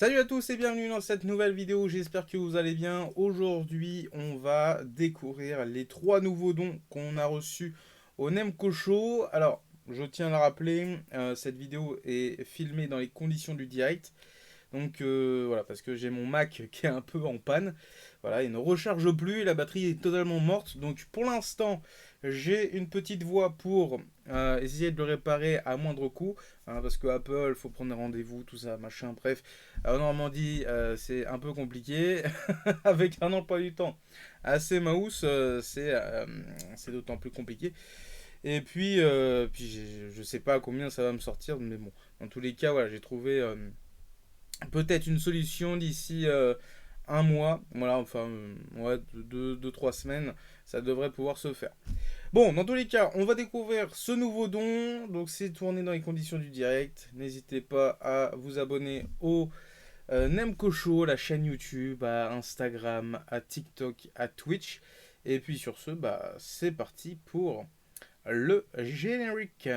Salut à tous et bienvenue dans cette nouvelle vidéo, j'espère que vous allez bien. Aujourd'hui, on va découvrir les 3 nouveaux dons qu'on a reçus au Nemco Show. Alors, je tiens à le rappeler, cette vidéo est filmée dans les conditions du direct. Donc voilà, parce que j'ai mon Mac qui est un peu en panne. Voilà, il ne recharge plus et la batterie est totalement morte. Donc pour l'instant, j'ai une petite voix pour essayer de le réparer à moindre coût. Hein, parce que Apple, il faut prendre rendez-vous, tout ça, machin, bref. En Normandie, c'est un peu compliqué. Avec un emploi du temps assez mouse, c'est d'autant plus compliqué. Et puis je sais pas à combien ça va me sortir, mais bon, dans tous les cas, voilà, j'ai trouvé peut-être une solution d'ici un mois, voilà, enfin, ouais, 2-3 semaines, ça devrait pouvoir se faire. Bon, dans tous les cas, on va découvrir ce nouveau don, donc c'est tourné dans les conditions du direct. N'hésitez pas à vous abonner au Nemco Show, la chaîne YouTube, à Instagram, à TikTok, à Twitch. Et puis sur ce, bah, c'est parti pour le générique.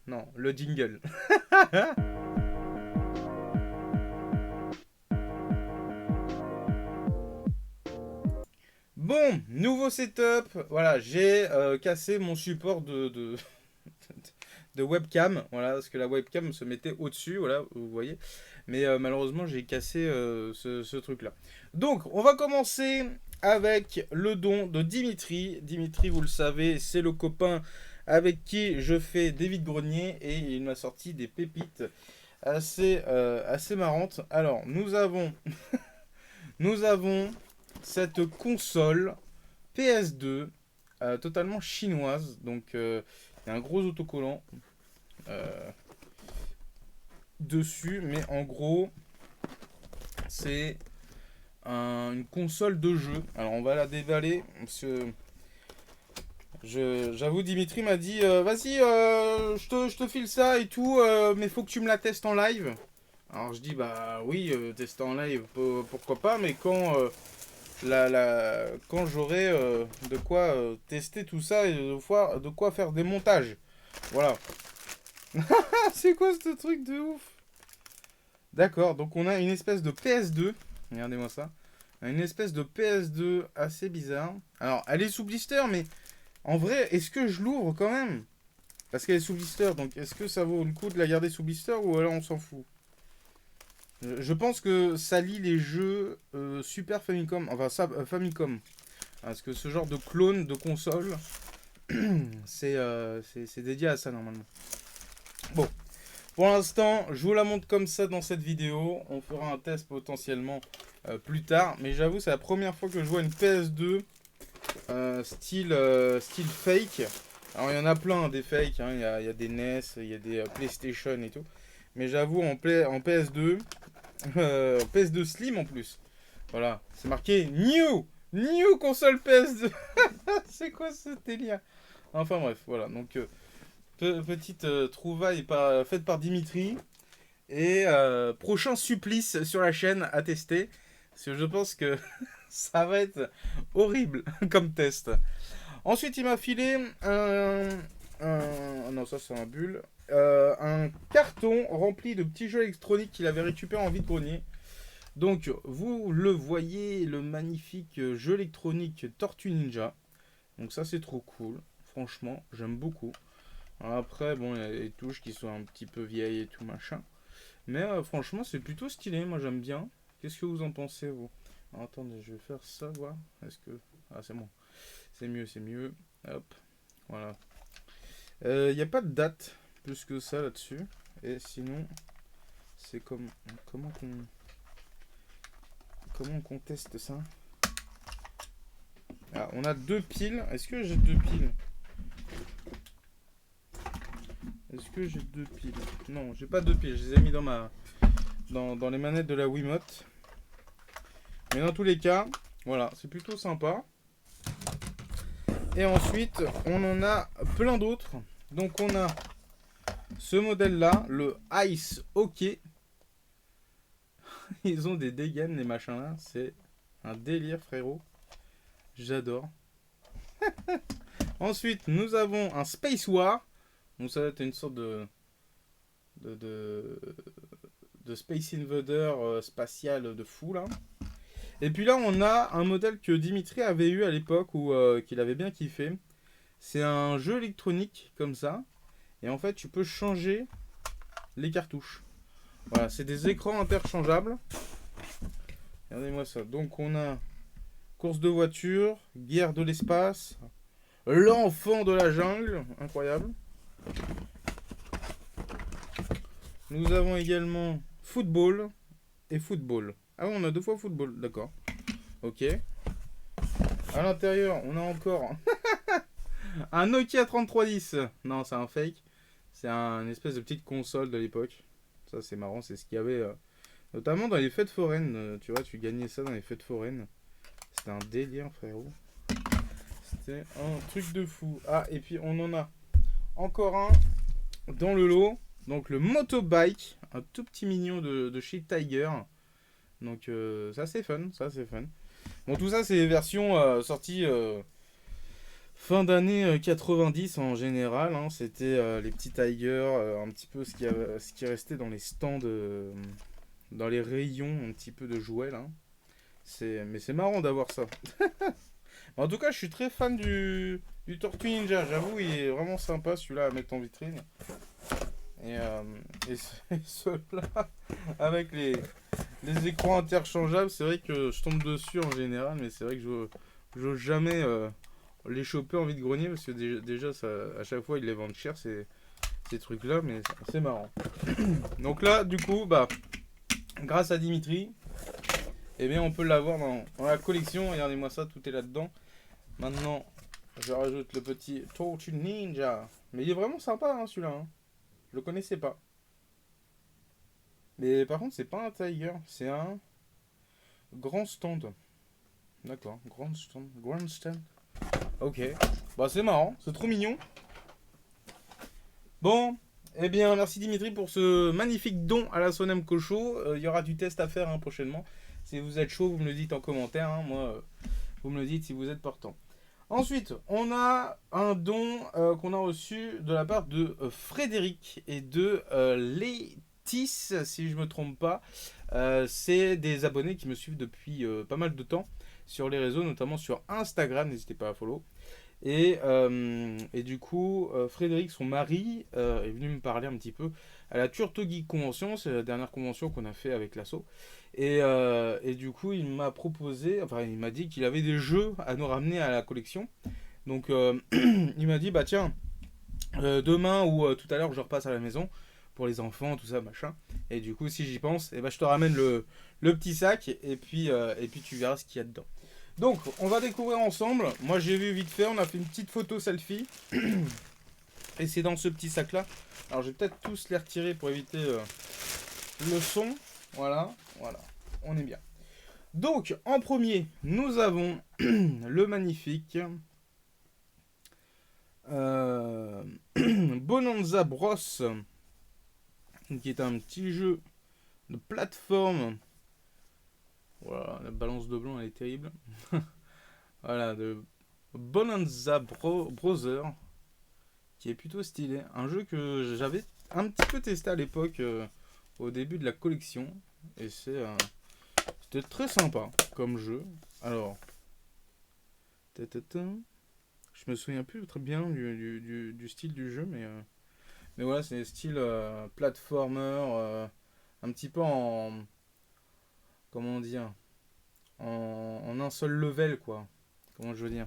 Non, le jingle. Bon, nouveau setup. Voilà, j'ai cassé mon support de webcam. Voilà, parce que la webcam se mettait au-dessus. Voilà, vous voyez. Mais malheureusement, j'ai cassé ce truc-là. Donc, on va commencer avec le don de Dimitri. Dimitri, vous le savez, c'est le copain avec qui je fais des vides-greniers. Et il m'a sorti des pépites assez marrantes. Alors, nous avons cette console PS2 totalement chinoise. Donc il y a un gros autocollant euh, dessus, mais en gros c'est une console de jeu. Alors on va la déballer parce que j'avoue Dimitri m'a dit vas-y je te file ça et tout, mais faut que tu me la testes en live. Alors je dis bah oui tester en live pourquoi pas, mais quand j'aurai de quoi tester tout ça et de quoi faire des montages. Voilà. Ah, c'est quoi ce truc de ouf? D'accord, donc on a une espèce de PS2. Regardez-moi ça. Une espèce de PS2 assez bizarre. Alors, elle est sous blister, mais en vrai, est-ce que je l'ouvre quand même? Parce qu'elle est sous blister, donc est-ce que ça vaut le coup de la garder sous blister ou alors on s'en fout? Je pense que ça lie les jeux Super Famicom, enfin Famicom. Parce que ce genre de clone de console, c'est dédié à ça normalement. Bon, pour l'instant, je vous la montre comme ça dans cette vidéo. On fera un test potentiellement plus tard. Mais j'avoue, c'est la première fois que je vois une PS2 style fake. Alors, il y en a plein des fakes. Hein. Il y a des NES, il y a des PlayStation et tout. Mais j'avoue, en PS2, en PS2 Slim en plus. Voilà, c'est marqué New! New console PS2! C'est quoi ce délire? Enfin bref, voilà. Donc, petite trouvaille faite par Dimitri. Et prochain supplice sur la chaîne à tester. Parce que je pense que ça va être horrible comme test. Ensuite, il m'a filé non, ça c'est un bulle. Un carton rempli de petits jeux électroniques qu'il avait récupéré en vide-grenier. Donc, vous le voyez, le magnifique jeu électronique Tortue Ninja. Donc, ça c'est trop cool. Franchement, j'aime beaucoup. Après, bon, il y a des touches qui sont un petit peu vieilles et tout machin. Mais franchement, c'est plutôt stylé. Moi, j'aime bien. Qu'est-ce que vous en pensez, vous? Alors, attendez, je vais faire ça, voir. Est-ce que... Ah, c'est bon. C'est mieux, c'est mieux. Hop. Voilà. Il n'y a pas de date plus que ça là-dessus. Et sinon, c'est comme... Comment qu'on... Comment on conteste ça? Ah, on a 2 piles. Est-ce que j'ai 2 piles? Est-ce que j'ai 2 piles? Non, j'ai pas 2 piles. Je les ai mis dans les manettes de la Wiimote. Mais dans tous les cas, voilà, c'est plutôt sympa. Et ensuite, on en a plein d'autres. Donc on a ce modèle-là, le Ice Hockey. Ils ont des dégaines, les machins là. C'est un délire, frérot. J'adore. Ensuite, nous avons un Space War. Donc ça va être une sorte de de Space Invader spatial de fou là. Et puis là, on a un modèle que Dimitri avait eu à l'époque ou qu'il avait bien kiffé. C'est un jeu électronique comme ça. Et en fait, tu peux changer les cartouches. Voilà, c'est des écrans interchangeables. Regardez-moi ça. Donc on a course de voiture, guerre de l'espace, l'enfant de la jungle, incroyable. Nous avons également football et football. Ah oui, on a 2 fois football, d'accord. Ok. À l'intérieur, on a encore un Nokia 3310. Non, c'est un fake. C'est une espèce de petite console de l'époque. Ça, c'est marrant. C'est ce qu'il y avait notamment dans les fêtes foraines. Tu vois, tu gagnais ça dans les fêtes foraines. C'était un délire, frérot. C'était un truc de fou. Ah, et puis on en a encore un dans le lot. Donc le Motobike. Un tout petit mignon de chez Tiger. Donc ça, c'est fun. Ça, c'est fun. Bon, tout ça, c'est les versions sorties fin d'année 90 en général. Hein. C'était les petits Tiger, un petit peu ce qui restait dans les stands, dans les rayons, un petit peu de jouets là. Mais c'est marrant d'avoir ça. En tout cas, je suis très fan du Tortue Ninja. J'avoue, il est vraiment sympa celui-là à mettre en vitrine. Et ceux-là, avec les écrans interchangeables, c'est vrai que je tombe dessus en général, mais c'est vrai que je n'ose jamais les choper en vide-grenier parce que déjà ça, à chaque fois ils les vendent cher ces trucs-là, mais c'est marrant. Donc là, du coup, bah, grâce à Dimitri, eh bien, on peut l'avoir dans la collection. Regardez-moi ça, tout est là-dedans. Maintenant, je rajoute le petit Tortue Ninja. Mais il est vraiment sympa, hein, celui-là. Hein. Je le connaissais pas. Mais par contre, c'est pas un Tiger, c'est un grand stand. D'accord, grand stand. Grand stand. Ok. Bah, c'est marrant, c'est trop mignon. Bon, eh bien, merci Dimitri pour ce magnifique don à la Sonem Cocho. Il y aura du test à faire hein, prochainement. Si vous êtes chaud, vous me le dites en commentaire. Hein. Moi, vous me le dites si vous êtes partant. Ensuite, on a un don qu'on a reçu de la part de Frédéric et de Létis, si je ne me trompe pas. C'est des abonnés qui me suivent depuis pas mal de temps sur les réseaux, notamment sur Instagram. N'hésitez pas à follow. Et du coup, Frédéric, son mari, est venu me parler un petit peu à la Turtle Geek Convention. C'est la dernière convention qu'on a fait avec l'asso. Et du coup, il m'a proposé, enfin, il m'a dit qu'il avait des jeux à nous ramener à la collection. Donc, il m'a dit, bah tiens, demain ou tout à l'heure, je repasse à la maison pour les enfants, tout ça, machin. Et du coup, si j'y pense, eh ben, je te ramène le petit sac et puis tu verras ce qu'il y a dedans. Donc, on va découvrir ensemble. Moi, j'ai vu vite fait, on a fait une petite photo selfie. Et c'est dans ce petit sac-là. Alors, je vais peut-être tous les retirer pour éviter le son. Voilà, on est bien. Donc, en premier, nous avons le magnifique Bonanza Bros, qui est un petit jeu de plateforme. Voilà, la balance de blanc, elle est terrible. Voilà, de Bonanza Brother, qui est plutôt stylé. Un jeu que j'avais un petit peu testé à l'époque, au début de la collection. Et c'était très sympa comme jeu. Alors, je me souviens plus très bien du style du jeu, mais voilà, c'est style platformer, un petit peu en, comment dire, en un seul level, quoi. Comment je veux dire.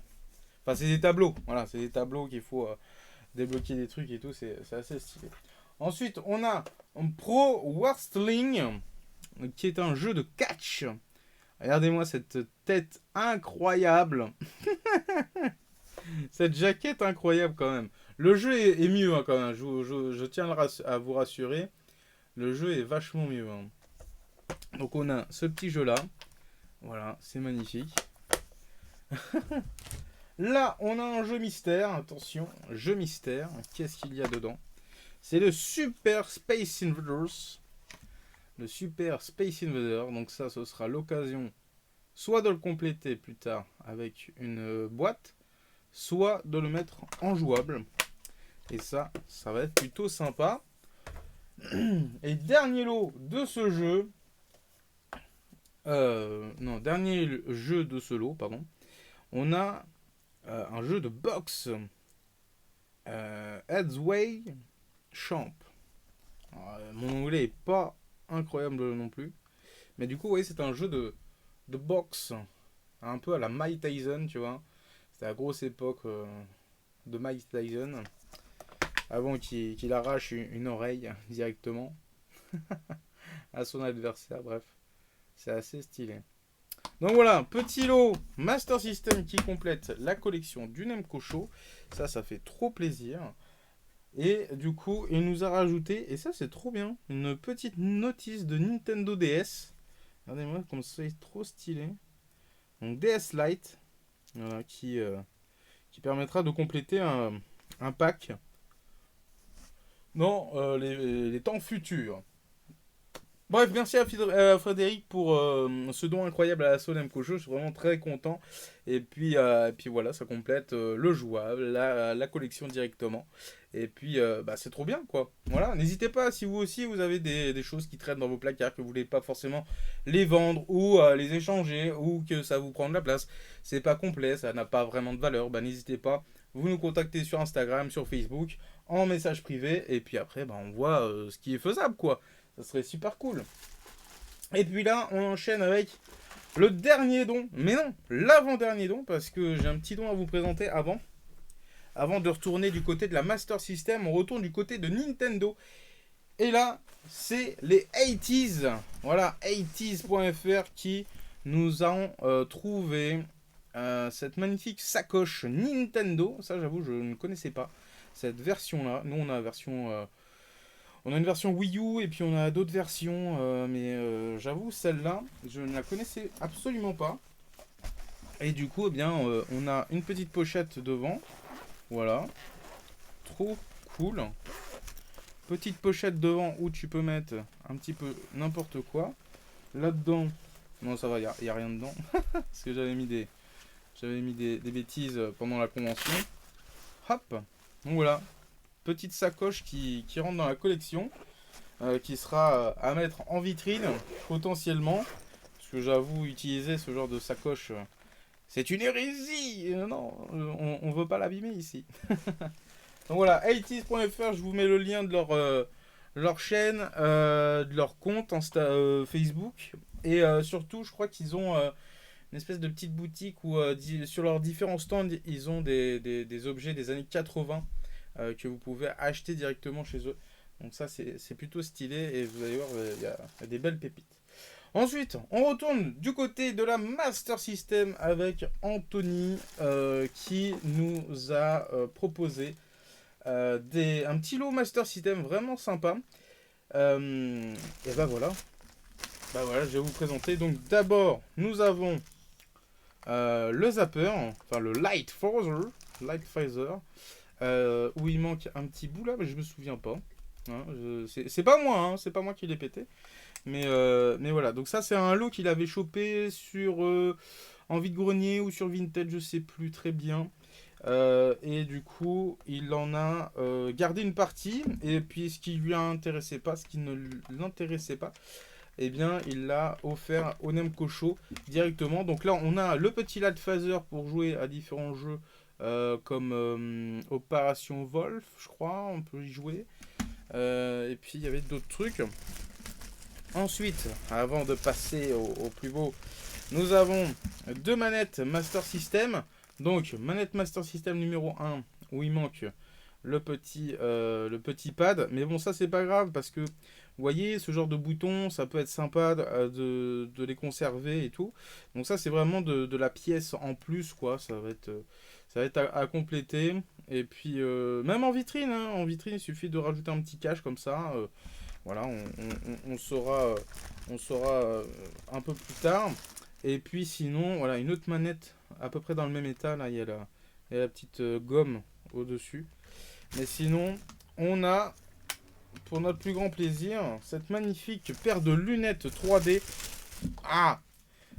Enfin, c'est des tableaux, voilà, c'est des tableaux qu'il faut débloquer des trucs et tout, c'est assez stylé. Ensuite, on a un Pro Wrestling, qui est un jeu de catch. Regardez-moi cette tête incroyable. Cette jaquette incroyable quand même. Le jeu est mieux hein, quand même. Je tiens à vous rassurer. Le jeu est vachement mieux. Hein. Donc on a ce petit jeu là. Voilà, c'est magnifique. Là, on a un jeu mystère. Attention, jeu mystère. Qu'est-ce qu'il y a dedans? C'est le Super Space Invaders. Le Super Space Invader. Donc ça, ce sera l'occasion soit de le compléter plus tard avec une boîte, soit de le mettre en jouable. Et ça va être plutôt sympa. Et dernier lot de ce jeu. Non, dernier jeu de ce lot, pardon. On a un jeu de boxe. Headsway Champ. Alors, mon anglais est pas incroyable non plus. Mais du coup, oui, c'est un jeu de boxe. Un peu à la Mike Tyson, tu vois. C'était la grosse époque de Mike Tyson. Avant qu'il arrache une oreille directement à son adversaire. Bref, c'est assez stylé. Donc voilà, petit lot Master System qui complète la collection du Nemco Show. Ça fait trop plaisir. Et du coup, il nous a rajouté, et ça c'est trop bien, une petite notice de Nintendo DS. Regardez-moi comme ça, c'est trop stylé. Donc DS Lite, voilà, qui permettra de compléter un pack dans les temps futurs. Bref, merci à Frédéric pour ce don incroyable à la Sonem Cocho. Je suis vraiment très content. Et puis voilà, ça complète le jouable, la collection directement. Et puis bah, c'est trop bien quoi. Voilà, n'hésitez pas si vous aussi vous avez des choses qui traînent dans vos placards, que vous voulez pas forcément les vendre ou les échanger ou que ça vous prend de la place. C'est pas complet, ça n'a pas vraiment de valeur. Bah, n'hésitez pas. Vous nous contactez sur Instagram, sur Facebook, en message privé. Et puis après, bah, on voit ce qui est faisable quoi. Ça serait super cool. Et puis là, on enchaîne avec le dernier don. Mais non, l'avant-dernier don, parce que j'ai un petit don à vous présenter avant. Avant de retourner du côté de la Master System, on retourne du côté de Nintendo. Et là, c'est les 80s. Voilà, 80s.fr qui nous ont trouvé cette magnifique sacoche Nintendo. Ça, j'avoue, je ne connaissais pas cette version-là. Nous, on a la version... on a une version Wii U et puis on a d'autres versions, mais j'avoue, celle-là, je ne la connaissais absolument pas. Et du coup, eh bien, on a une petite pochette devant. Voilà. Trop cool. Petite pochette devant où tu peux mettre un petit peu n'importe quoi. Là-dedans, non, ça va, il n'y a rien dedans. Parce que j'avais mis des bêtises pendant la convention. Hop. Donc voilà. Petite sacoche qui rentre dans la collection. Qui sera à mettre en vitrine potentiellement. Parce que j'avoue, utiliser ce genre de sacoche, c'est une hérésie. Non, on veut pas l'abîmer ici. Donc voilà, 80s.fr, je vous mets le lien de leur chaîne, de leur compte Facebook. Et surtout, je crois qu'ils ont une espèce de petite boutique où sur leurs différents stands, ils ont des objets des années 80 que vous pouvez acheter directement chez eux. Donc ça, c'est plutôt stylé et vous allez voir, il y a des belles pépites. Ensuite, on retourne du côté de la Master System avec Anthony qui nous a proposé un petit lot Master System vraiment sympa. Et bah voilà. Bah voilà, je vais vous présenter. Donc d'abord, nous avons le Zapper, enfin le Light Phaser, où il manque un petit bout là, mais je me souviens pas. Hein, c'est pas moi, hein, c'est pas moi qui l'ai pété. Mais voilà, donc ça c'est un lot qu'il avait chopé sur en vide-grenier ou sur Vintage, je sais plus très bien. Et du coup, il en a gardé une partie. Et puis ce qui lui intéressait pas, ce qui ne l'intéressait pas, eh bien il l'a offert au Nemco Show directement. Donc là, on a le petit Light Phaser pour jouer à différents jeux comme Opération Wolf, je crois, on peut y jouer. Et puis il y avait d'autres trucs. Ensuite, avant de passer au plus beau, nous avons deux manettes Master System. Donc, manette Master System numéro 1, où il manque le petit pad. Mais bon, ça, c'est pas grave, parce que, vous voyez, ce genre de boutons, ça peut être sympa de les conserver et tout. Donc ça, c'est vraiment de la pièce en plus, quoi. Ça va être à compléter. Et puis, même en vitrine, hein, en vitrine, il suffit de rajouter un petit cache comme ça. Voilà, on saura un peu plus tard. Et puis sinon, voilà, une autre manette à peu près dans le même état. Là, il y a la petite gomme au-dessus. Mais sinon, on a, pour notre plus grand plaisir, cette magnifique paire de lunettes 3D. Ah!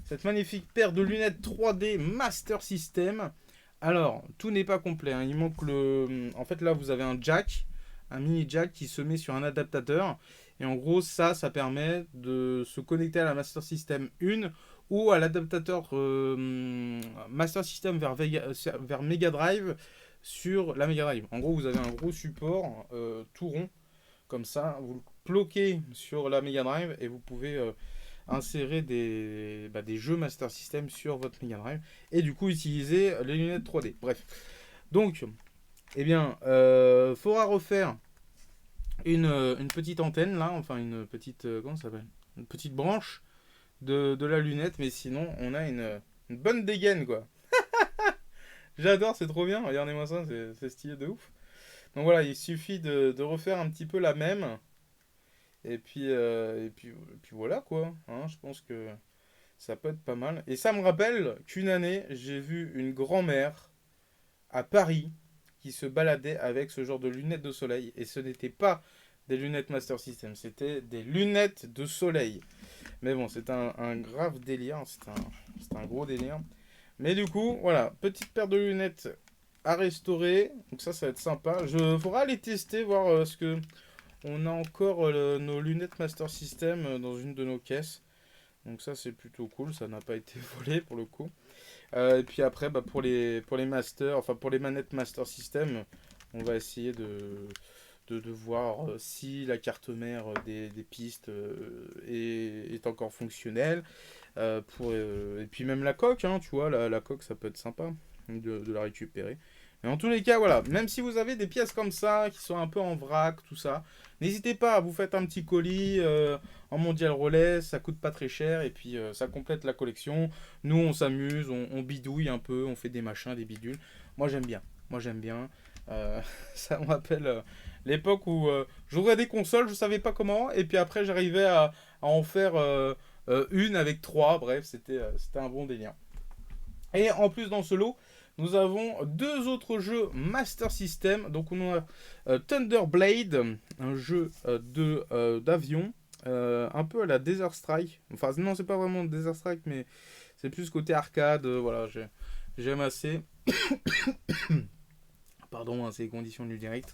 Cette magnifique paire de lunettes 3D Master System. Alors, tout n'est pas complet, hein. Il manque le... En fait, là, vous avez un jack un mini jack qui se met sur un adaptateur. Et en gros, ça permet de se connecter à la Master System 1 ou à l'adaptateur Master System vers Mega Drive sur la Mega Drive. En gros, vous avez un gros support tout rond, comme ça, vous le bloquez sur la Mega Drive et vous pouvez insérer des jeux Master System sur votre Mega Drive et du coup utiliser les lunettes 3D. Bref. Donc, eh bien, faudra refaire une petite antenne là, enfin une petite, comment ça s'appelle, une petite branche de la lunette, mais sinon on a une bonne dégaine quoi. J'adore, c'est trop bien, regardez-moi ça, c'est stylé de ouf. Donc voilà, il suffit de refaire un petit peu la même, et puis voilà quoi, hein, je pense que ça peut être pas mal. Et ça me rappelle qu'une année, j'ai vu une grand-mère à Paris qui se baladait avec ce genre de lunettes de soleil, et ce n'était pas des lunettes Master System, c'était des lunettes de soleil. Mais bon, c'est un grave délire, c'est un gros délire. Mais du coup, voilà, petite paire de lunettes à restaurer. Donc ça va être sympa. Je faudra les tester, voir ce que... On a encore nos lunettes Master System dans une de nos caisses. Donc ça, c'est plutôt cool. Ça n'a pas été volé pour le coup. Et puis après, pour les masters, enfin pour les manettes Master System, on va essayer de voir si la carte mère des pistes est encore fonctionnelle. Et puis même la coque, hein, tu vois, la coque, ça peut être sympa de la récupérer. Mais en tous les cas, voilà, même si vous avez des pièces comme ça, qui sont un peu en vrac, tout ça, n'hésitez pas, vous faites un petit colis en mondial relais, ça coûte pas très cher, et puis ça complète la collection. Nous, on s'amuse, on bidouille un peu, on fait des machins, des bidules. Moi, j'aime bien. Ça me rappelle l'époque où j'ouvrais des consoles, je savais pas comment, et puis après, j'arrivais à en faire une avec trois. Bref, c'était un bon délire. Et en plus, dans ce lot, nous avons deux autres jeux Master System. Donc on a Thunderblade, un jeu d'avion, un peu à la Desert Strike. Enfin non, c'est pas vraiment Desert Strike, mais c'est plus côté arcade. Voilà, j'aime assez. Pardon, hein, c'est les conditions du direct.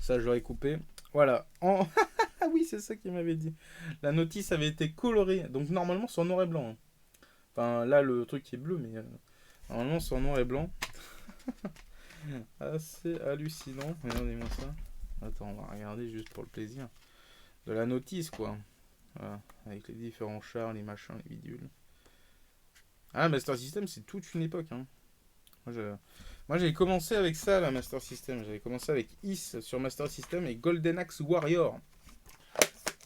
Ça, je l'aurais coupé. Voilà. Ah oui, c'est ça qu'il m'avait dit. La notice avait été colorée. Donc normalement, c'est en noir et blanc. Hein. Enfin, là, le truc est bleu, mais normalement, c'est en noir et blanc. Assez hallucinant. Regardez-moi ça. Attends, on va regarder juste pour le plaisir. De la notice, quoi. Voilà. Avec les différents chars, les machins, les bidules. Ah, Master System, c'est toute une époque. Hein. Moi, j'avais commencé avec ça, la Master System. J'avais commencé avec Is sur Master System et Golden Axe Warrior.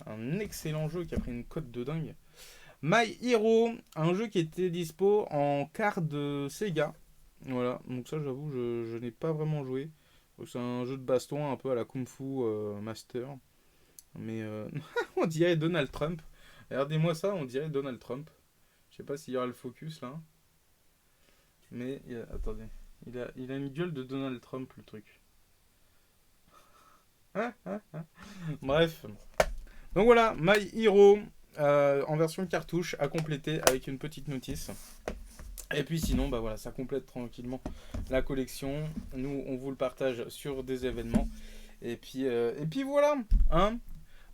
Un excellent jeu qui a pris une cote de dingue. My Hero, un jeu qui était dispo en carte de Sega. Voilà, donc ça j'avoue, je n'ai pas vraiment joué. C'est un jeu de baston un peu à la Kung Fu Master. Mais on dirait Donald Trump. Regardez-moi ça, on dirait Donald Trump. Je sais pas s'il y aura le focus là. Mais attendez, il a une gueule de Donald Trump le truc. Bref. Donc voilà, My Hero. En version cartouche à compléter avec une petite notice. Et puis sinon, bah voilà, ça complète tranquillement la collection. Nous, on vous le partage sur des événements. Et puis voilà. Hein.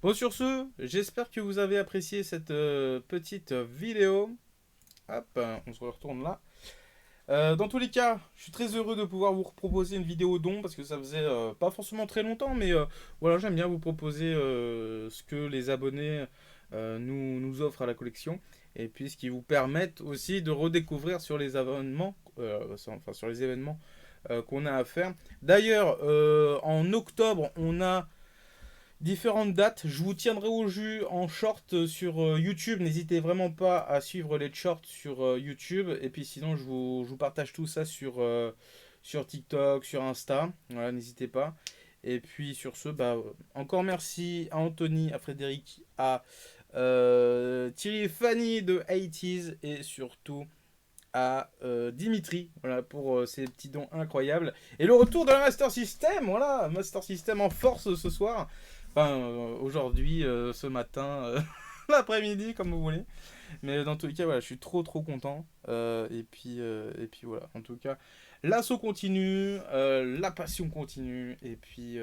Bon, sur ce, j'espère que vous avez apprécié cette petite vidéo. Hop, on se retourne là. Dans tous les cas, je suis très heureux de pouvoir vous proposer une vidéo don parce que ça faisait pas forcément très longtemps, mais voilà, j'aime bien vous proposer ce que les abonnés nous offrent à la collection et puis ce qui vous permettent aussi de redécouvrir sur les événements, qu'on a à faire. D'ailleurs, en octobre, on a différentes dates. Je vous tiendrai au jus en short sur YouTube. N'hésitez vraiment pas à suivre les shorts sur YouTube. Et puis sinon, je vous partage tout ça sur TikTok, sur Insta. Voilà, n'hésitez pas. Et puis sur ce, encore merci à Anthony, à Frédéric, à Thierry et Fanny de 80s et surtout à Dimitri, voilà, pour ces petits dons incroyables. Et le retour de la Master System, voilà, Master System en force ce soir. Enfin, aujourd'hui, ce matin, l'après-midi, comme vous voulez. Mais dans tous les cas, voilà, je suis trop content. Et puis voilà, en tout cas, l'assaut continue, la passion continue. Et puis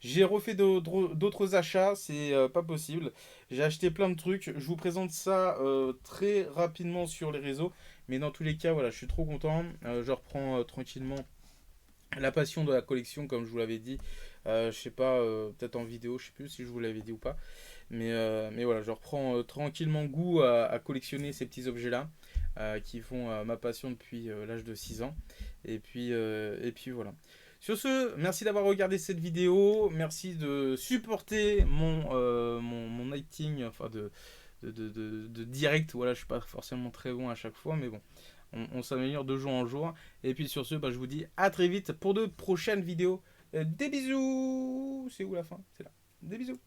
j'ai refait d'autres achats, c'est pas possible. J'ai acheté plein de trucs. Je vous présente ça très rapidement sur les réseaux. Mais dans tous les cas, voilà, je suis trop content. Je reprends tranquillement la passion de la collection, comme je vous l'avais dit. Je sais pas, peut-être en vidéo, je sais plus si je vous l'avais dit ou pas. Mais voilà, je reprends tranquillement goût à collectionner ces petits objets-là qui font ma passion depuis l'âge de 6 ans. Et puis voilà. Sur ce, merci d'avoir regardé cette vidéo. Merci de supporter mon acting, enfin de direct. Voilà, je suis pas forcément très bon à chaque fois, mais bon, on s'améliore de jour en jour. Et puis sur ce, bah, je vous dis à très vite pour de prochaines vidéos. Des bisous. C'est où la fin? C'est là. Des bisous.